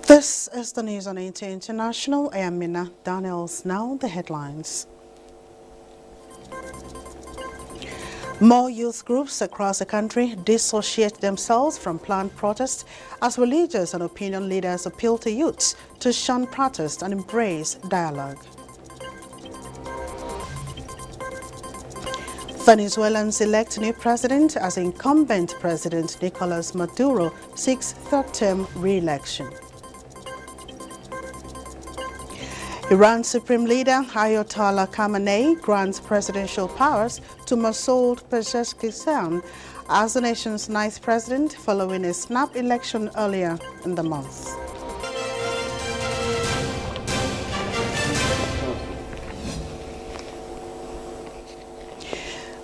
This is the news on NTA International. I am Mina Daniels. Now the headlines. More youth groups across the country dissociate themselves from planned protests as religious and opinion leaders appeal to youths to shun protest and embrace dialogue. Venezuelans elect new president as incumbent President Nicolas Maduro seeks third-term re-election. Iran's Supreme Leader Ayatollah Khamenei grants presidential powers to Masoud Pezeshkian as the nation's ninth president following a snap election earlier in the month.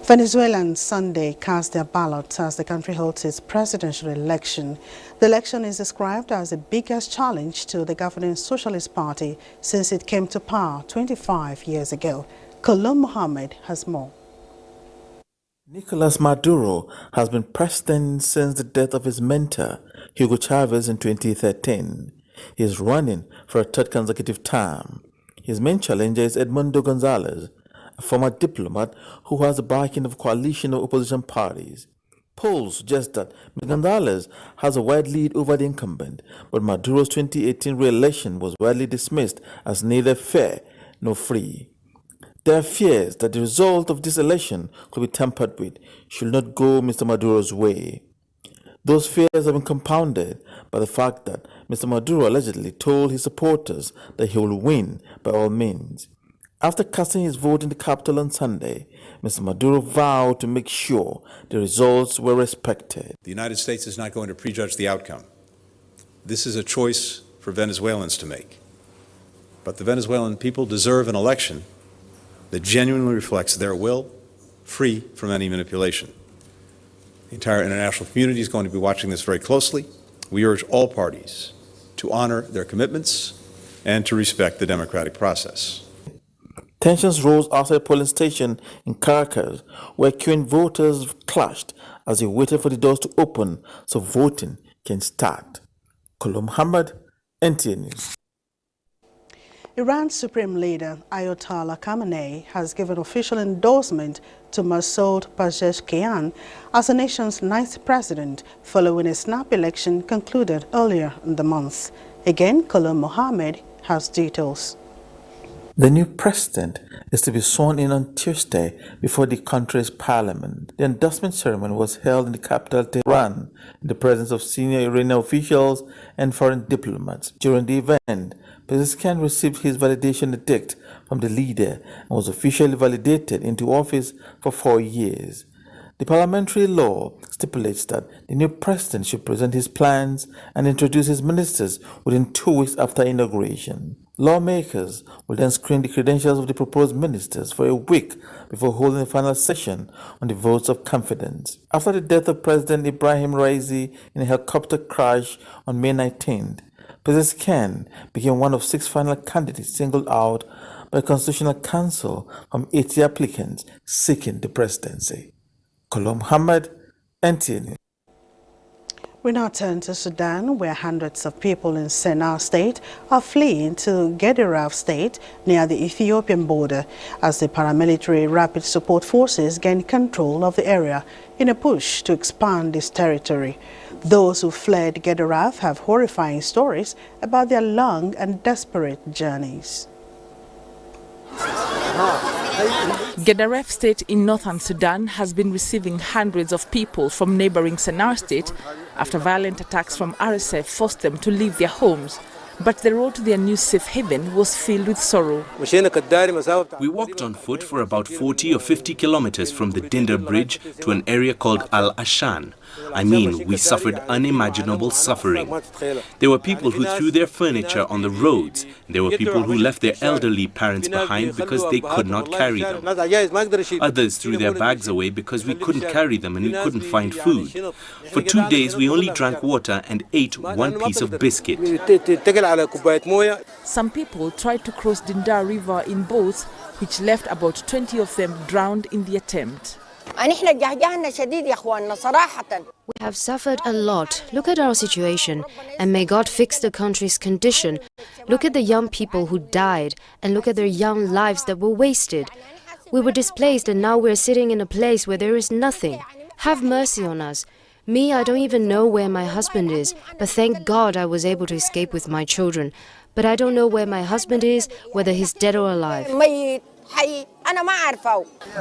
Venezuelans Sunday cast their ballots as the country holds its presidential election. The election is described as the biggest challenge to the governing Socialist Party since it came to power 25 years ago. Kolum Mohammed has more. Nicolas Maduro has been president since the death of his mentor, Hugo Chavez, in 2013. He is running for a third consecutive term. His main challenger is Edmundo Gonzalez, a former diplomat who has the backing of a coalition of opposition parties. Polls suggest that Mr. Gonzalez has a wide lead over the incumbent, but Maduro's 2018 re-election was widely dismissed as neither fair nor free. There are fears that the result of this election could be tampered with should not go Mr. Maduro's way. Those fears have been compounded by the fact that Mr. Maduro allegedly told his supporters that he will win by all means. After casting his vote in the capital on Sunday, Mr. Maduro vowed to make sure the results were respected. The United States is not going to prejudge the outcome. This is a choice for Venezuelans to make. But the Venezuelan people deserve an election that genuinely reflects their will, free from any manipulation. The entire international community is going to be watching this very closely. We urge all parties to honor their commitments and to respect the democratic process. Tensions rose outside a polling station in Caracas, where queuing voters clashed as they waited for the doors to open so voting can start. Kolum Muhammad, NTA News. Iran's Supreme Leader Ayatollah Khamenei has given official endorsement to Masoud Pezeshkian as the nation's ninth president following a snap election concluded earlier in the month. Again, Kolum Mohammed has details. The new president is to be sworn in on Tuesday before the country's parliament. The endorsement ceremony was held in the capital, Tehran, in the presence of senior Iranian officials and foreign diplomats. During the event, Pezeshkian received his validation edict from the leader and was officially validated into office for 4 years. The parliamentary law stipulates that the new president should present his plans and introduce his ministers within 2 weeks after inauguration. Lawmakers will then screen the credentials of the proposed ministers for a week before holding a final session on the votes of confidence. After the death of President Ibrahim Raisi in a helicopter crash on May 19th, Pezeshkian became one of 6 final candidates singled out by the Constitutional Council from 80 applicants seeking the presidency. Kolum Muhammad, NTA News. We now turn to Sudan, where hundreds of people in Sennar State are fleeing to Gedaref State near the Ethiopian border as the paramilitary Rapid Support Forces gain control of the area in a push to expand its territory. Those who fled Gedaref have horrifying stories about their long and desperate journeys. Gedaref State in northern Sudan has been receiving hundreds of people from neighboring Sennar State after violent attacks from RSF forced them to leave their homes. But the road to their new safe haven was filled with sorrow. We walked on foot for about 40 or 50 kilometers from the Dinder Bridge to an area called Al-Ashan. I mean, we suffered unimaginable suffering. There were people who threw their furniture on the roads. There were people who left their elderly parents behind because they could not carry them. Others threw their bags away because we couldn't carry them and we couldn't find food. For 2 days, we only drank water and ate one piece of biscuit. Some people tried to cross Dindar River in boats, which left about 20 of them drowned in the attempt. We have suffered a lot. Look at our situation, and may God fix the country's condition. Look at the young people who died, and look at their young lives that were wasted. We were displaced, and now we're sitting in a place where there is nothing. Have mercy on us. Me, I don't even know where my husband is, but thank God I was able to escape with my children. But I don't know where my husband is, whether he's dead or alive.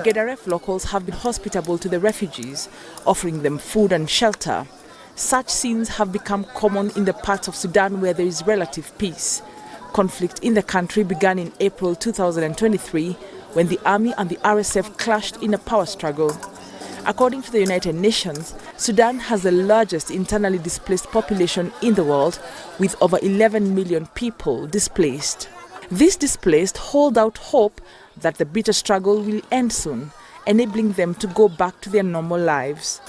Gedaref locals have been hospitable to the refugees, offering them food and shelter. Such scenes have become common in the parts of Sudan where there is relative peace. Conflict in the country began in April 2023 when the army and the RSF clashed in a power struggle. According to the United Nations, Sudan has the largest internally displaced population in the world, with over 11 million people displaced. These displaced hold out hope that the bitter struggle will end soon, enabling them to go back to their normal lives.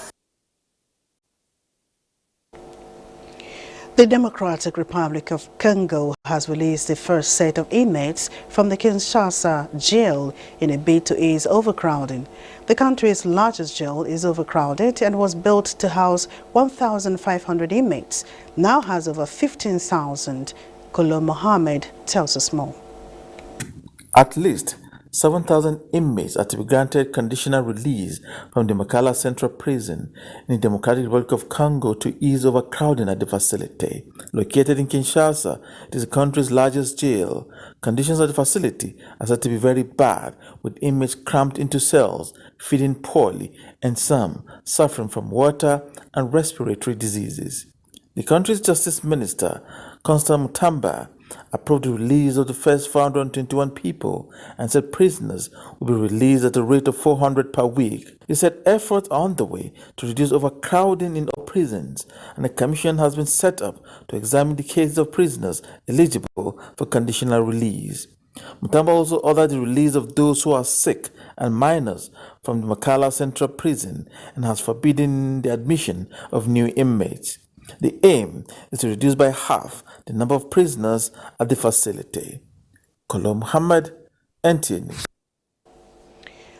The Democratic Republic of Congo has released the first set of inmates from the Kinshasa jail in a bid to ease overcrowding. The country's largest jail is overcrowded and was built to house 1,500 inmates, now has over 15,000. Kolo Mohammed tells us more. At least 7,000 inmates are to be granted conditional release from the Makala Central Prison in the Democratic Republic of Congo to ease overcrowding at the facility. Located in Kinshasa, it is the country's largest jail. Conditions of the facility are said to be very bad, with inmates cramped into cells, feeding poorly, and some suffering from water and respiratory diseases. The country's Justice Minister, Constant Mutamba, approved the release of the first 421 people and said prisoners will be released at a rate of 400 per week. He said efforts are on the way to reduce overcrowding in our prisons, and a commission has been set up to examine the cases of prisoners eligible for conditional release. Mutamba also ordered the release of those who are sick and minors from the Makala Central Prison and has forbidden the admission of new inmates. The aim is to reduce by half the number of prisoners at the facility. Kolo Muhammad, NTA News.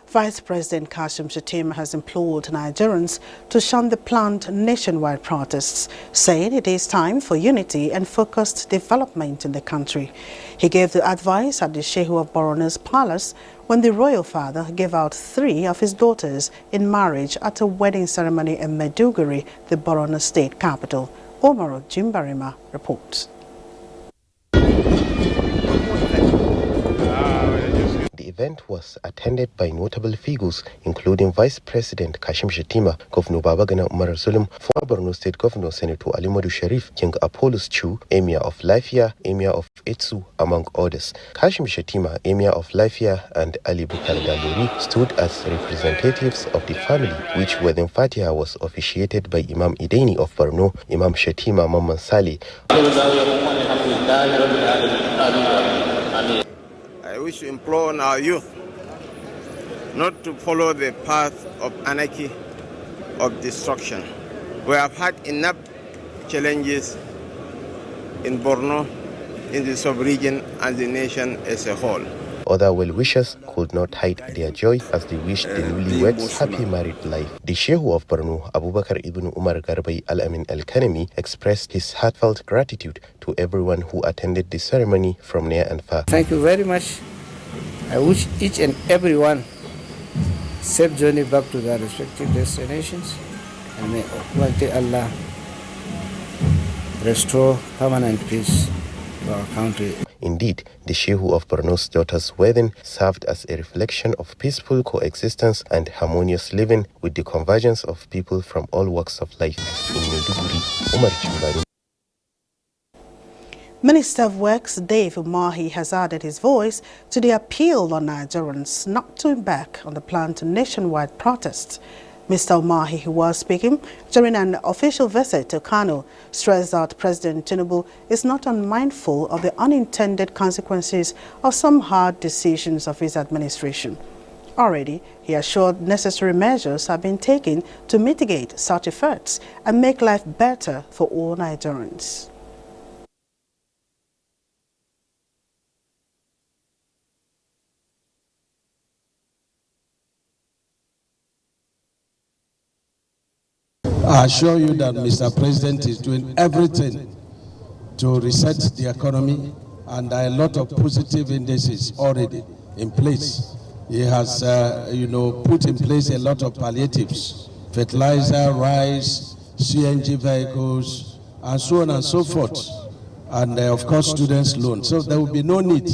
Vice President Kashim Shettima has implored Nigerians to shun the planned nationwide protests, saying it is time for unity and focused development in the country. He gave the advice at the Shehu of Borno's palace when the royal father gave out 3 of his daughters in marriage at a wedding ceremony in Maiduguri, the Borno state capital. Omar Jimbarima reports. The event was attended by notable figures, including Vice President Kashim Shettima, Governor Babagana Umar Zulum, former Borno State Governor Senator Ali Modu Sharif, King Apollos Chu, Emir of Lafia, Emir of Etsu, among others. Kashim Shettima, Emir of Lafia, and Ali Bukar Galuri stood as representatives of the family, which wedding Fatiha was officiated by Imam Ideni of Borno, Imam Shettima Mamman Saleh. I wish to implore on our youth not to follow the path of anarchy, of destruction. We have had enough challenges in Borno, in the sub-region, and the nation as a whole. Other well-wishers could not hide their joy as they wished the newlyweds happy married life. The Shehu of Borno, Abubakar ibn Umar Garbai Al-Amin Al-Kanemi, expressed his heartfelt gratitude to everyone who attended the ceremony from near and far. Thank you very much. I wish each and everyone safe journey back to their respective destinations, and may Almighty Allah restore permanent peace to our country. Indeed, the Shehu of Borno's daughter's wedding served as a reflection of peaceful coexistence and harmonious living with the convergence of people from all walks of life. In Maiduguri, Umar Chimbari. Minister of Works Dave Umahi has added his voice to the appeal on Nigerians not to embark on the planned nationwide protests. Mr. Umahi, who was speaking during an official visit to Kano, stressed that President Tinubu is not unmindful of the unintended consequences of some hard decisions of his administration. Already, he assured necessary measures have been taken to mitigate such effects and make life better for all Nigerians. I assure you that Mr. President is doing everything to reset the economy, and there are a lot of positive indices already in place. He has, put in place a lot of palliatives, fertilizer, rice, CNG vehicles, and so on and so forth, and of course students' loans. So there will be no need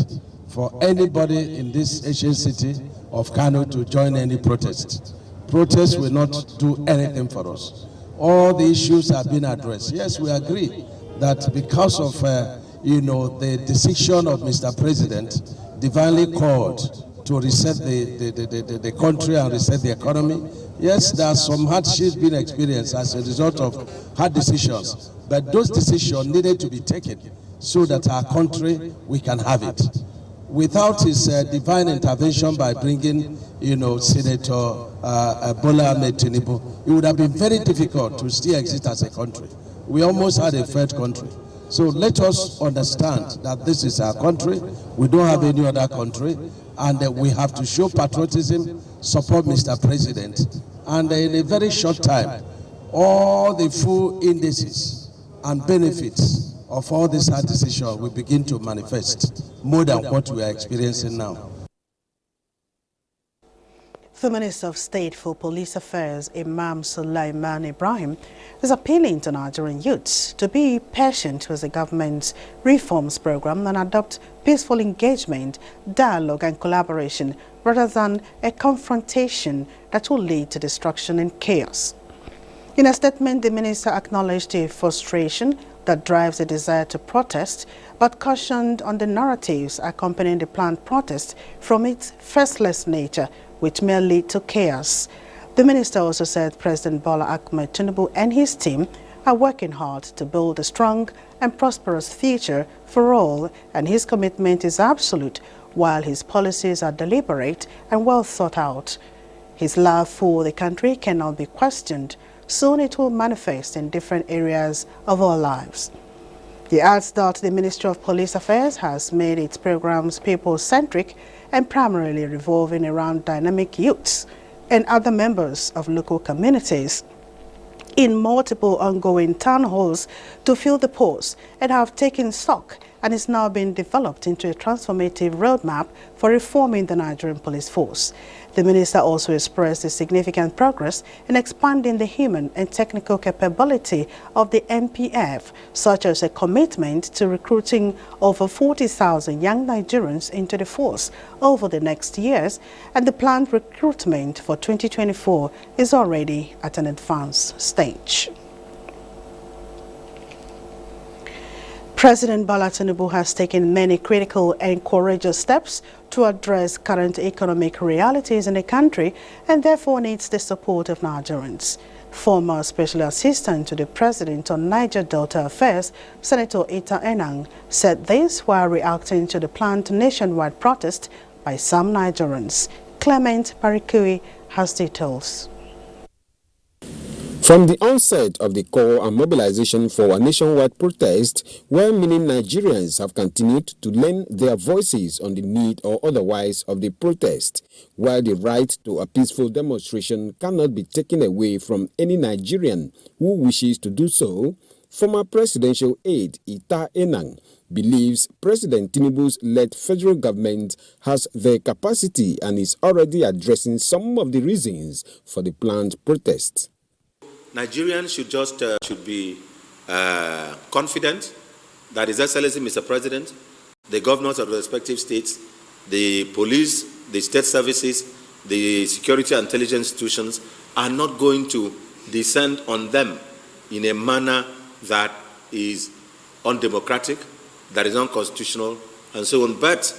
for anybody in this ancient city of Kano to join any protest. Protest will not do anything for us. All the issues have been addressed. Yes, we agree that because of the decision of Mr. President, divinely called to reset the country and reset the economy. Yes, there are some hardships being experienced as a result of hard decisions, but those decisions needed to be taken so that our country, we can have it. Without his divine intervention by bringing, Senator Bola Ahmed Tinubu, it would have been very difficult to still exist as a country. We almost had a third country. So let us understand that this is our country. We don't have any other country, and we have to show patriotism, support Mr. President, and in a very short time, all the full indices and benefits of all this hard decision will begin to manifest more than what we are experiencing now. The Minister of State for Police Affairs, Imam Sulaiman Ibrahim, is appealing to Nigerian youths to be patient with the government's reforms program and adopt peaceful engagement, dialogue and collaboration rather than a confrontation that will lead to destruction and chaos. In a statement, the minister acknowledged the frustration that drives the desire to protest, but cautioned on the narratives accompanying the planned protest from its faceless nature, which may lead to chaos. The minister also said President Bola Ahmed Tinubu and his team are working hard to build a strong and prosperous future for all, and his commitment is absolute, while his policies are deliberate and well thought out. His love for the country cannot be questioned. Soon it will manifest in different areas of our lives. He adds that the Ministry of Police Affairs has made its programs people-centric and primarily revolving around dynamic youths and other members of local communities. In multiple ongoing town halls to fill the pause and have taken stock, and is now being developed into a transformative roadmap for reforming the Nigerian police force. The minister also expressed the significant progress in expanding the human and technical capability of the NPF, such as a commitment to recruiting over 40,000 young Nigerians into the force over the next years, and the planned recruitment for 2024 is already at an advanced stage. President Bola Tinubu has taken many critical and courageous steps to address current economic realities in the country and therefore needs the support of Nigerians. Former Special Assistant to the President on Niger Delta Affairs, Senator Ita Enang, said this while reacting to the planned nationwide protest by some Nigerians. Clement Parikui has details. From the onset of the call and mobilization for a nationwide protest, where many Nigerians have continued to lend their voices on the need or otherwise of the protest, while the right to a peaceful demonstration cannot be taken away from any Nigerian who wishes to do so, former presidential aide Ita Enang believes President Tinubu's led federal government has the capacity and is already addressing some of the reasons for the planned protest. Nigerians should be confident that His Excellency Mr. President, the governors of the respective states, the police, the state services, the security and intelligence institutions are not going to descend on them in a manner that is undemocratic, that is unconstitutional, and so on. But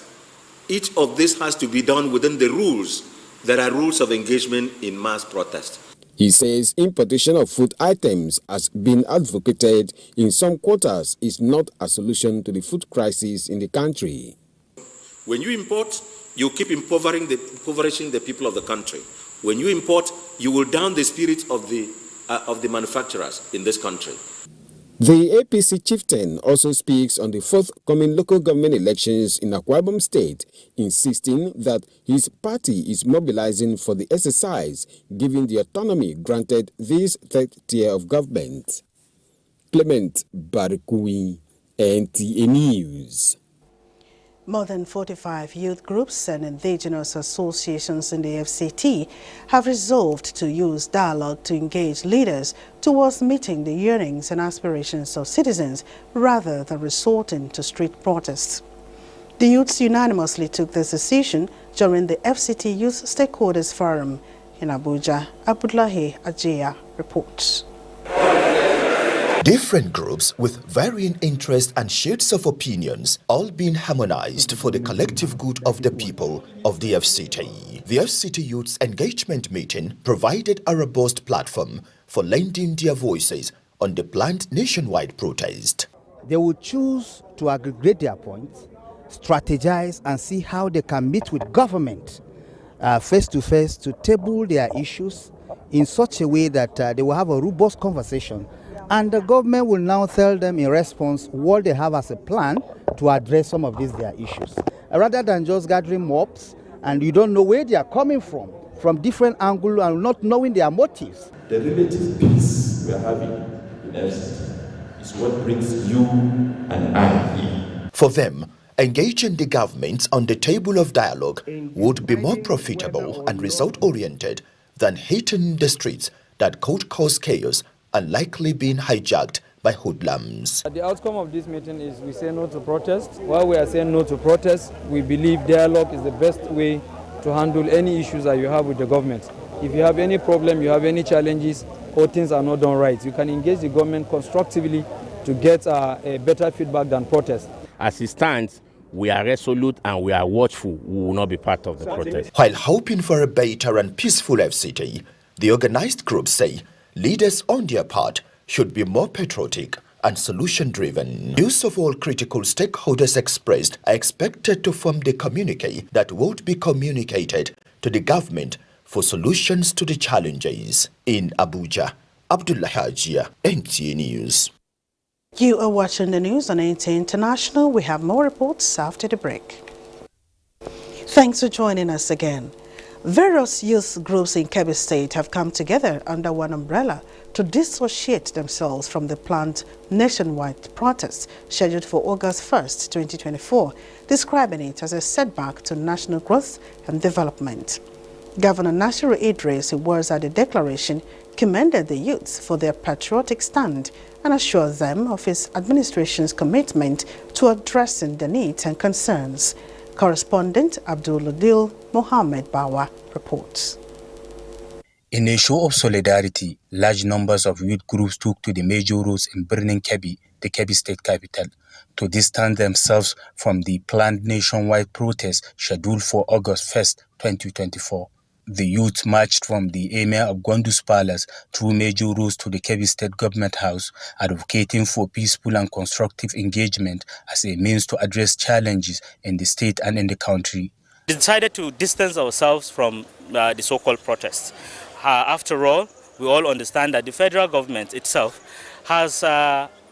each of this has to be done within the rules. There are rules of engagement in mass protest. He says importation of food items has been advocated in some quarters is not a solution to the food crisis in the country. When you import, you keep impoverishing the people of the country. When you import, you will down the spirit of the manufacturers in this country. The APC chieftain also speaks on the forthcoming local government elections in Akwa Ibom State, insisting that his party is mobilizing for the exercise, given the autonomy granted this third tier of government. Clement Barikui, NTA News. More than 45 youth groups and indigenous associations in the FCT have resolved to use dialogue to engage leaders towards meeting the yearnings and aspirations of citizens rather than resorting to street protests. The youths unanimously took this decision during the FCT Youth Stakeholders Forum in Abuja. Abdullahi Ajaya reports. Different groups with varying interests and shades of opinions, all being harmonized for the collective good of the people of the FCT. The FCT Youth's Engagement Meeting provided a robust platform for lending their voices on the planned nationwide protest. They will choose to aggregate their points, strategize, and see how they can meet with government face to face to table their issues in such a way that they will have a robust conversation. And the government will now tell them in response what they have as a plan to address some of these their issues. Rather than just gathering mobs and you don't know where they are coming from different angles and not knowing their motives. The relative peace we are having in FCT is what brings you and I here. For them, engaging the government on the table of dialogue would be more profitable and result-oriented than hitting the streets that could cause chaos and likely being hijacked by hoodlums. The outcome of this meeting is we say no to protest. While we are saying no to protest, we believe dialogue is the best way to handle any issues that you have with the government. If you have any problem, you have any challenges, or things are not done right, you can engage the government constructively to get a better feedback than protest. As it stands, we are resolute and we are watchful. We will not be part of the protest. While hoping for a better and peaceful FCT, the organized groups say leaders on their part should be more patriotic and solution-driven. Views of all critical stakeholders expressed are expected to form the communique that would be communicated to the government for solutions to the challenges. In Abuja, Abdullahi Ajaya, NTA News. You are watching the news on NTA International. We have more reports after the break. Thanks for joining us again. Various youth groups in Kebbi State have come together under one umbrella to dissociate themselves from the planned nationwide protest scheduled for August 1st, 2024, describing it as a setback to national growth and development. Governor Nasir Idris, who was at the declaration, commended the youths for their patriotic stand and assured them of his administration's commitment to addressing their needs and concerns. Correspondent Abdul Adil Mohammed Bawa reports. In a show of solidarity, large numbers of youth groups took to the major roads in Birnin Kebbi, the Kebbi state capital, to distance themselves from the planned nationwide protest scheduled for August 1st, 2024. The youth marched from the Emir of Gondu's palace through major roads to the Kebbi State Government House, advocating for peaceful and constructive engagement as a means to address challenges in the state and in the country. We decided to distance ourselves from the so-called protests. After all, we all understand that the federal government itself has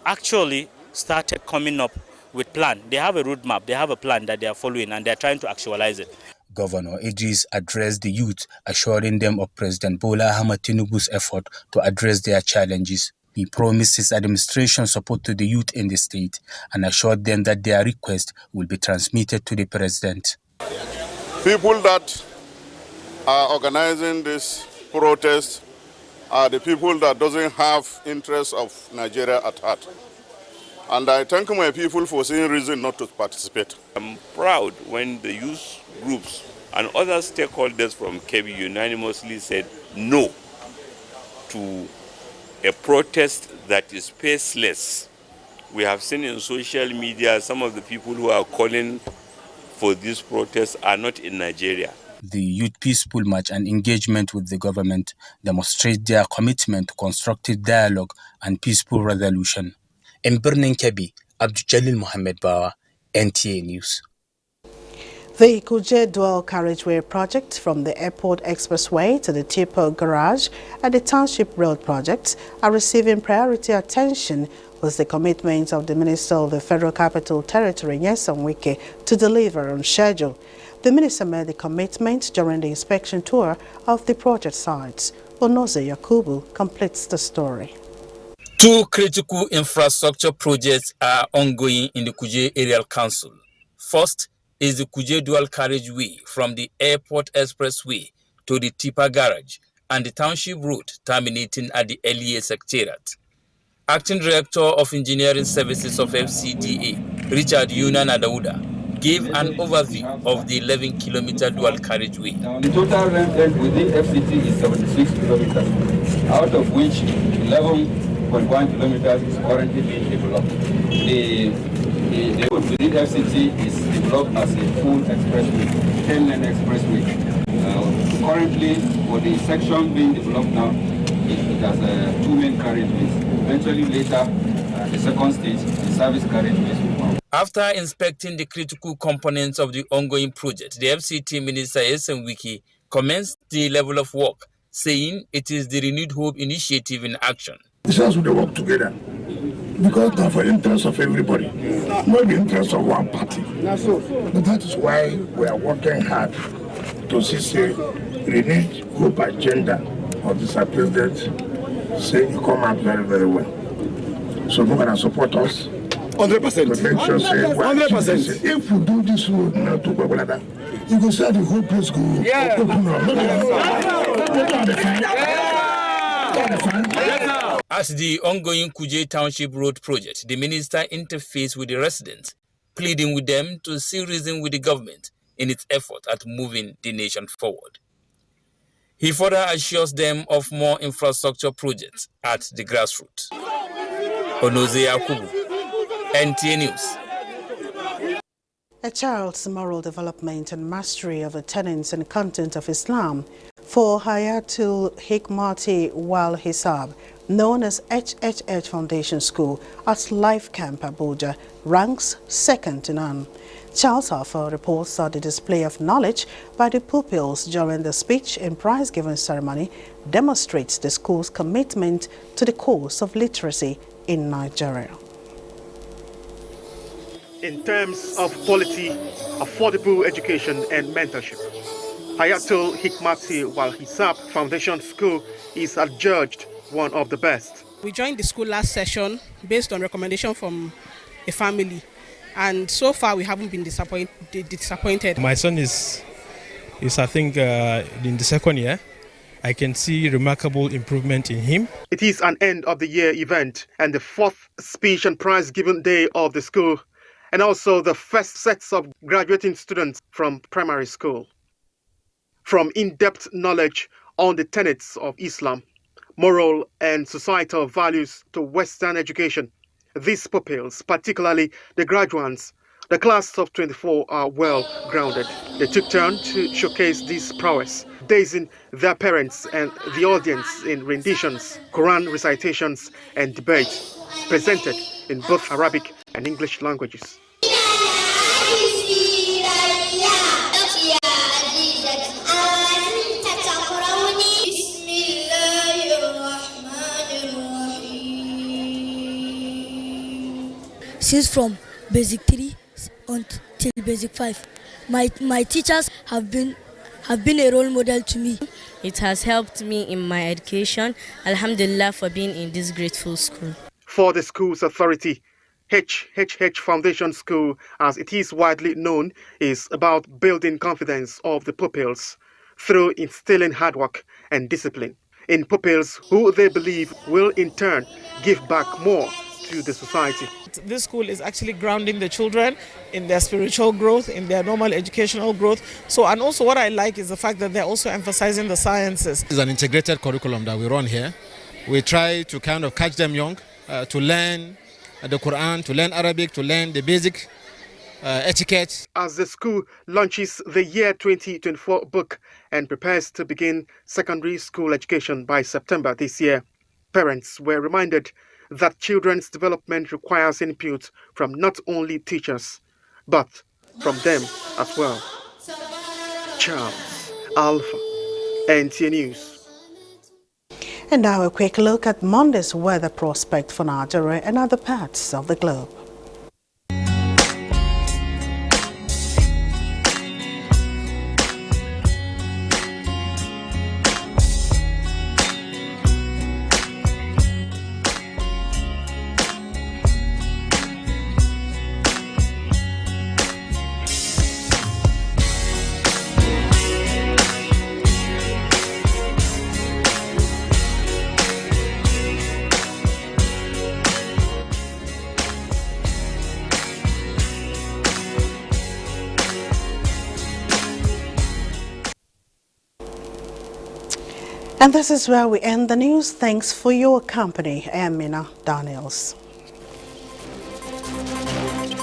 actually started coming up with plan. They have a roadmap, they have a plan that they are following, and they are trying to actualize it. Governor Idris addressed the youth, assuring them of President Bola Ahmed Tinubu's effort to address their challenges. He promised his administration support to the youth in the state and assured them that their request will be transmitted to the president. People that are organizing this protest are the people that doesn't have interests of Nigeria at heart. And I thank my people for seeing reason not to participate. I'm proud when the youth groups and other stakeholders from Kebbi unanimously said no to a protest that is faceless. We have seen in social media some of the people who are calling for this protest are not in Nigeria. The youth peaceful march and engagement with the government demonstrate their commitment to constructive dialogue and peaceful resolution. In Birnin Kebbi, Abdul Mohammed Bawa, NTA News. The Kuje Dual Carriageway project from the Airport Expressway to the Tipo Garage and the Township Road projects are receiving priority attention was the commitment of the Minister of the Federal Capital Territory, Nyesom Wike, to deliver on schedule. The minister made the commitment during the inspection tour of the project sites. Onoze Yakubu completes the story. 2 critical infrastructure projects are ongoing in the Kuje Aerial Council. First is the Kuje Dual Carriageway from the Airport Expressway to the Tipa Garage and the Township Road terminating at the LEA Secretariat. Acting Director of Engineering Services of FCDA, Richard Yunan Adauda, gave an overview of the 11-kilometer dual carriageway. The total length within FCT is 76 kilometers, out of which 11.1 kilometers is currently being developed. The road within FCT is developed as a full expressway, 10-lane expressway. Currently, for the section being developed now, it has 2 main carriageways. Eventually later, the second stage, the service carriageways will come. After inspecting the critical components of the ongoing project, the FCT Minister Nyesom Wike commenced the level of work, saying it is the Renewed Hope initiative in action. This has to work together because that's for the interest of everybody, not the interest of one party. But that is why we are working hard to see a Renewed Hope agenda of this president say it come out very, very well. So we're going to support us. 100%. 100%. If we do this road now to Babalada, you can say the whole place go open up. As the ongoing Kuje Township Road project, the minister interfaced with the residents, pleading with them to see reason with the government in its effort at moving the nation forward. He further assures them of more infrastructure projects at the grassroots. Onoze Yakubu, NTA News. A child's moral development and mastery of the tenets and content of Islam for Hayatul Hikmati Wal Hisab, known as HHH Foundation School at Life Camp Abuja, ranks second to none. Charles Alpha reports that the display of knowledge by the pupils during the speech and prize-giving ceremony demonstrates the school's commitment to the cause of literacy in Nigeria. In terms of quality, affordable education and mentorship, Hayatul Hikmati Wal Hisab Foundation School is adjudged one of the best. We joined the school last session based on recommendation from a family, and so far we haven't been disappointed. My son is I think in the second year. I can see remarkable improvement in him. It is an end of the year event and the fourth speech and prize giving day of the school, and also the first sets of graduating students from primary school. From in-depth knowledge on the tenets of Islam, moral and societal values to Western education, these pupils, particularly the graduates, the class of 24, are well grounded. They took turn to showcase this prowess, dazing their parents and the audience in renditions, Quran recitations and debates presented in both Arabic and English languages. Since from basic 3 until basic 5, my teachers have been a role model to me. It has helped me in my education. Alhamdulillah for being in this grateful school. For the school's authority, HHH Foundation School, as it is widely known, is about building confidence of the pupils through instilling hard work and discipline in pupils who they believe will in turn give back more to the society. This school is actually grounding the children in their spiritual growth, in their normal educational growth. So, and also what I like is the fact that they're also emphasizing the sciences. It's an integrated curriculum that we run here. We try to kind of catch them young, to learn the Quran, to learn Arabic, to learn the basic etiquette. As the school launches the year 2024 book and prepares to begin secondary school education by September this year, parents were reminded that children's development requires input from not only teachers, but from them as well. Charles Alpha, NTA News. And now a quick look at Monday's weather prospect for Nigeria and other parts of the globe. And this is where we end the news. Thanks for your company. I am Mina Daniels.